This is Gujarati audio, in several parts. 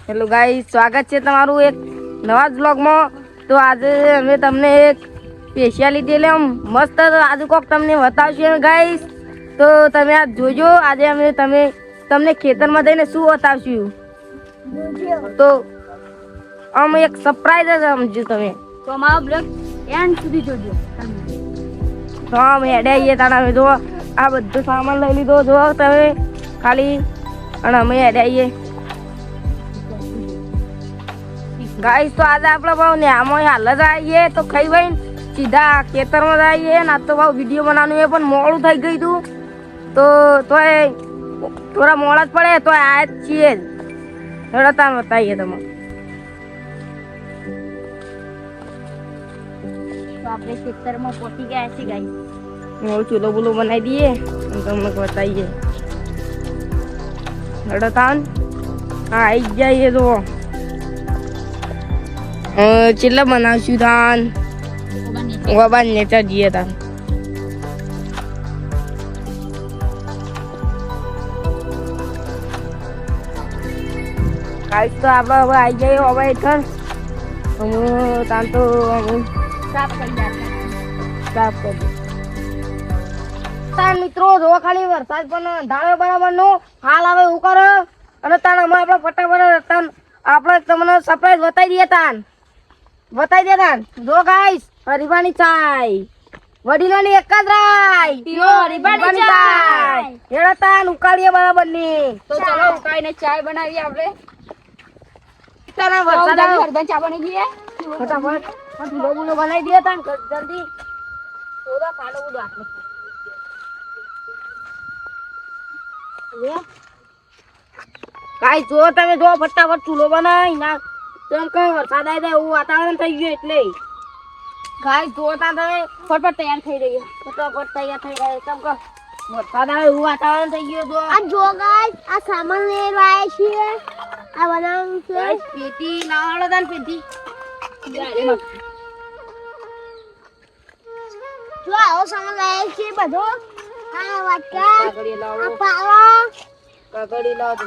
હેલો ગાઈસ, સ્વાગત છે તમારું એક નવા વ્લોગમાં. તો આજે અમે તમને એક સ્પેશિયાલિટી એટલે મસ્ત આજે કોક તમને બતાવશું ગાઈસ. તો તમે આ જોજો. આજે અમે તમને ખેતરમાં જઈને શું બતાવશું. તો અમે એક સરપ્રાઈઝ સમજો તમે. તો અમારો બ્લોગ એન્ડ સુધી જોજો. તો અમે હેડે આવીએ તાણા જો આ બધું સામાન લઈ લીધો જો તમે ખાલી, અને અમે હેડે આવીએ ગાઈસ. તો આજે આપણે ભાવ ને આમાં હાલ જ આવીએ તો ખાઈ ભાઈ સીધા ખેતરમાં જ આવીએ ને. આ તો ભાવ વિડીયો બનાવવાનું એ પણ મોડું થઈ ગયું હતું તો થોડા મોડા જ પડે તો આ જ છીએ જ. રડતા બતાવીએ તમે. તો આપણે ખેતરમાં પહોંચી ગયા છીએ ગાઈસ. ચૂલો બુલો બનાવી દઈએ અને તમને બતાવીએ. રડતા હા આવી જઈએ તો ચેટલા બનાવશું તાન બાબા નેચા જઈએ તાન. કાંઈ તો આપણે હવે આવી જઈએ હવે હેઠળ. તાન તો સાફ કરી નાખીએ. સાફ કરી તાન મિત્રો જો ખાલી વરસાદ પણ ધાળો બરાબર નો હાલ આવે એવું કરો અને તાન અમે આપણે ફટાફટ તાન આપણે તમને સરપ્રાઈઝ બતાવી દઈએ તાન. બતાવી દે તાન. જો ગાઈસ હરીબાની ચાય વડીલોની એક જ રાય પીવો હરીબાની ચાય. હેડો તાન ઉકાળીએ બરાબર ની. તો ચલો ઉકાળીને ચાય બનાવીએ આપણે. તારા વરસાદ આવે હરદન ચા બની ગઈ. ફટાફટ ચૂલો બુલો બનાવી દઈએ તાન જલ્દી. થોડા કાઢો બધું આટલું ગાઈસ. જો તમે જો ફટાફટ ચૂલો બનાવી ના તેમ કઈ વરસાદ આવી જાય એવું વાતાવરણ થઈ ગયું એટલે ગાઈસ જો તમે ફટફટ તૈયાર થઈ રહી છે. ફટાફટ તૈયાર થઈ ગયા કેમ કે વરસાદ આવે એવું વાતાવરણ થઈ ગયું. જો આ જો ગાઈસ આ સામાન લઈને આવ્યા છીએ. આ બનાવવાનું છે. ગાઈસ પેટી લાવડો તાન પેટી. જો આવો સામાન લાવ્યા છીએ બધો. આ વાટકા, કાકડી આ લાવો, પાવો, કાકડી લાવો.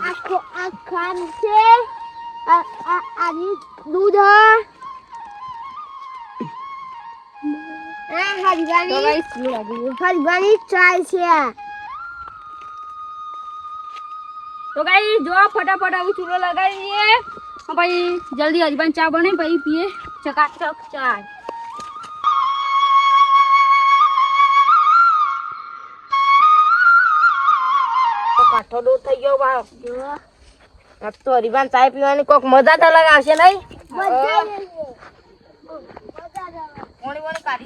આ ખાંડ છે, આની દૂધ તો હરીબાની ગાઈસ શું લાગ્યું? હરીબાની ચાય છે. તો ગાઈસ જો ફટાફટ આવું ચૂલો લગાવી દઈએ પછી જલ્દી હરીબાની ચા બને પછી પીએ ચકાચક ચા. કાઠો દૂર થઈ ગયો ભાવ. આજ તો હરીબાન ચાય પીવાની કોક મજા જ અલગ આવશે નહીં.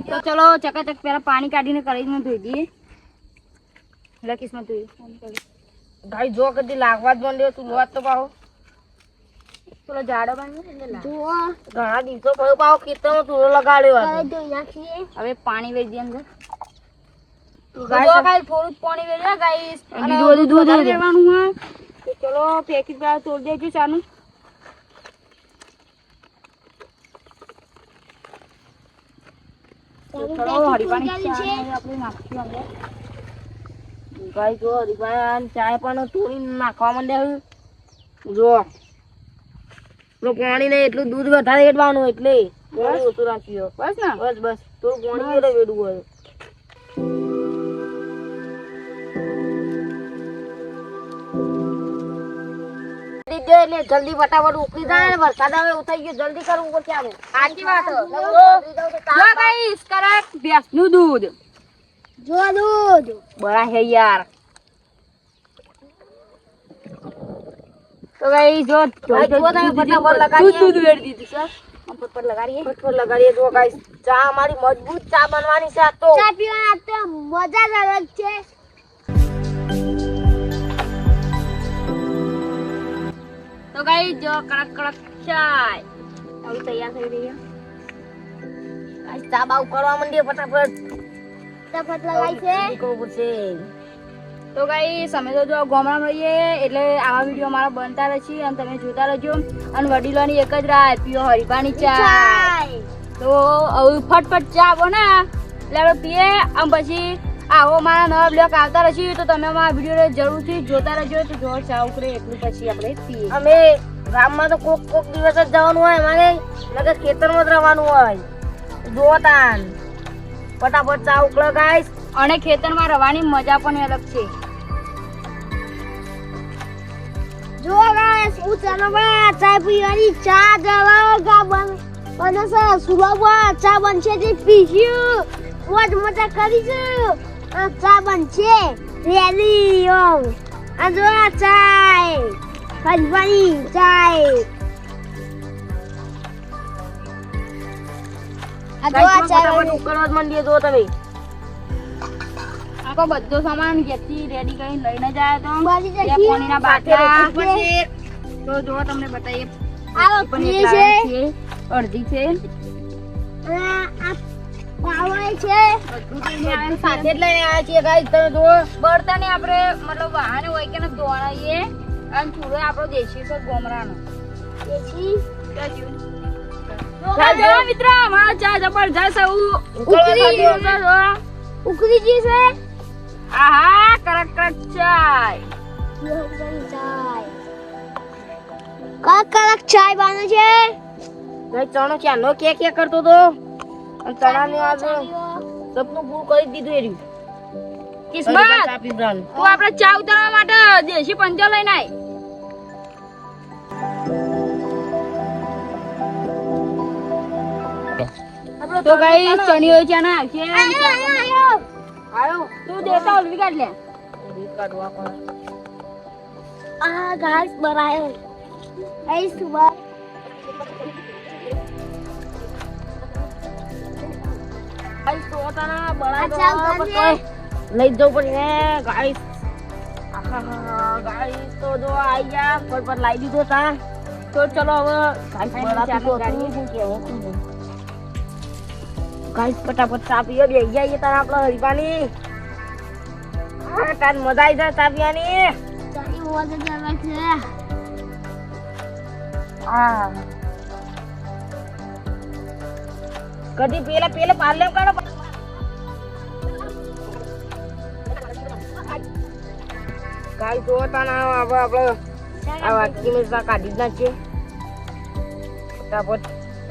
તો ચલો ચકાચક પેલા પાણી કાઢીને કઢાઈમાં ધોઈ દઈએ. લકીસમાં ધોઈ ગાઈ જો કદી લાગવા જ માંડ્યો તું લોટ તો પાહો પેલો જાડો બાંધ્યો એટલે ઘણા દિવસો પછી પાહો ખેતરમાં ચૂલો લગાડ્યો હતો. હવે પાણી વેચી દઈએ અંદર. ગાઈસ થોડું જ પાણી વેચે ગાઈસ અને દૂધ લેવાનું હોય તો ચલો પેકેટ પેલા તોડી દેજો ચાનું. ચલો હરીબાની ચા આપણે નાખીશું અંદર. ગાઈસ જો હરીબાની ચાય પણ તોડી નાખવા માંડ્યા. જો પાણી ને એટલું દૂધ વધારે વેડવાનું એટલે પાણી ઓછું રાખ્યું. બસ ને બસ બસ થોડું પાણી વેડે વેડવું હોય. એટલે જલ્દી ફટાફટ ઉકળી જાય ને વરસાદ આવે એવું થઈ ગયું. જલ્દી કરવું પડશે આનું. સાચી વાત. જો ગાઈસ કરેક્ટ ભેંસનું દૂધ. જો દૂધ બડા હે યાર. તો ગાઈસ જો ફટાફટ લગાડીએ. દૂધ વેડી દીધું સર. ફટાફટ લગાડીએ. ફટાફટ લગાડીએ. તો ગાઈસ ચા અમારી મજબૂત ચા બનવાની છે. આ તો ચા પીવાની તો મજા જ અલગ છે. તો ગાઈસ જો કડક કડક ચાય હવે તૈયાર થઈ રહી છે. ગાઈસ ચા બા ઉકળવા માંડીએ ફટાફટ. ફટાફટ લગાઈ છે. કરવું પડશે. તો ગાઈસ અમે તો જો ગામડામાં રહીએ એટલે આવા વિડીયો અમારા બનતા રહે છે અને તમે જોતા રહેજો. અને વડીલોની એક જ રાહ પીઓ હરીબાની ચા. તો હવે ફટફટ ચા બને એટલે આપણે પીએ અને પછી આવો મારા નવા બ્લોગ આવતા રહેશે તો તમે અમારા વિડીયો જરૂરથી જોતા રહેજો. તો જો ચા ઉકળે એટલું પછી આપણે પીએ. અમે ગામમાં તો કોક કોક દિવસ જ જવાનું હોય અમારે, નકર ખેતરમાં જ રહેવાનું હોય. જુઓ તાન ફટાફટ ચા ઉકળો ગાઈસ. અને ખેતરમાં રહેવાની મજા પણ અલગ છે. જો ગાઈસ હું ચા પીવાની ચા જવા ગાબન બને છે સુબહ ચા બનશે તે પીશું મોજ મજા કરીશું આ ચા બનશે રેડી ઓ આ જો આ ચાય હલવાની ચાય આ જો આ ચાય ફટાફટ ઉકળવા જ માંડીએ. જો તમે આખો બધો સામાન ઘેરથી રેડી કરીને લઈને જાય તો બની જશે. બે પાણીના બાટલા સાથે રહેવું તો જો તમને બતાવીએ. આ પણ પીએ એક છે લાવે છે, અડધી છે, આ પાવાય છે બધું લઈને આવે છે. સાથે જ લઈને આવ્યા છીએ ગાઈસ. તમે જુઓ બળતણ આપણે મતલબ વાહન હોય કે ને ધોવાઈએ અને ચૂલો આપણો દેશી છે ગોમરાનો. દેશી જો મિત્રો અમારો ચા જબરજસ્ત ઉકળી ઉકળી જી છે આહા કરક કરક ચાય. કડક ચાય બને છે ગાઈસ ચણો ક્યાંનો કે કરતો તો અને ચણાની આજ સપનું પૂરું કરી જ દીધું એર્યું. કિસ્મત ચા પીવડાવવાનું. તું આપણે ચા ઉતારવા માટે દેશી પંજો લઈને આય. તો ગાઈસ ચણીઓ ચાના આવશે. આયો તું દેતા ઓલવી કાઢ લે. કાઢવા પડે. આ ઘાસ બરાયો આઈ સુબહ ગાઈસ તો તારા બળાઈ અચ્છા, દો ઉતારજે. પછી લઈ જ જવું પડશે ગાઈસ. આહા ગાઈસ તો જો આઈ ગયા ફટફટ લાવી દીધો તા. તો ચલો હવે ગાઈસ બળાતું તો હતું શું કહેવું તું. ગાઈસ ફટાફટ ચા પીએ બેસી જઈએ તારા આપણે હરીફાની. હા તાર મજા આવી જાય ચા પીવાની. ચાલી મોજ જ અલગ છે હા કદી પેલા પાર્લે કાઢો. ગાઈસ જો તાના હવે આપણે આ વાટકી મેં ચા કાઢી જ નાખીએ ફટાફટ.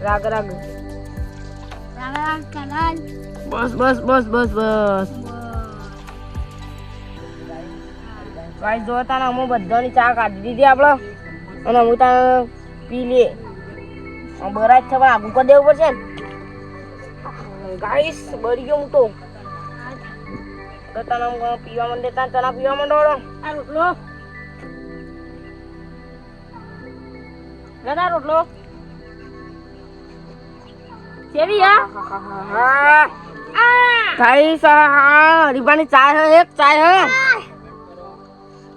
રાગ રાગ બસ બસ બસ બસ બસ. ગાઈસ જો તાના અમે બધાની ચા કાઢી દીધી આપણે અને હું તાને પી લે. બરાજ છે પણ આગું કરી દેવું પડશે ને ગાઈસ. બળી ગયો હું તો તાના પીવા માંડે તા ચણા પીવા માંડો. આ રોટલો દાદા રોટલો કેવી હા ગાઈસ. હા હરીબાની ચા હે એક ચા હે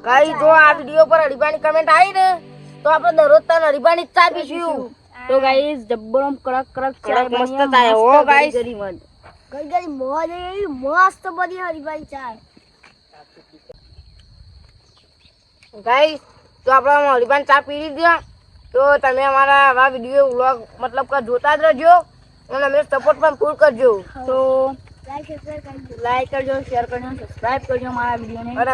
ગાઈસ. જો આ વિડિયો પર હરીબાની કમેન્ટ આવી ને તો આપણે દરરોજ તાન હરીબાની ચા પીશું. તો ગાઈસ જબ્બરમ કડક કડક ચા કડક મસ્ત ચા હો ગાઈસ. ગઈ ગઈ મોજ એવી મસ્ત બની હરીભાઈ ચાય ગાઈસ તો આપણે હરીબાની ચા પી લીધી. તો તમે અમારા આવા વિડીયો વ્લોગ મતલબ કે જોતા જ રહેજો અને અમને સપોર્ટ પણ ફૂલ કરજો. તો લાઈક સબસ્ક્રાઇબ કરજો લાઈક કરજો, શેર કરજો, સબસ્ક્રાઇબ કરજો મારા વિડીયોને. અને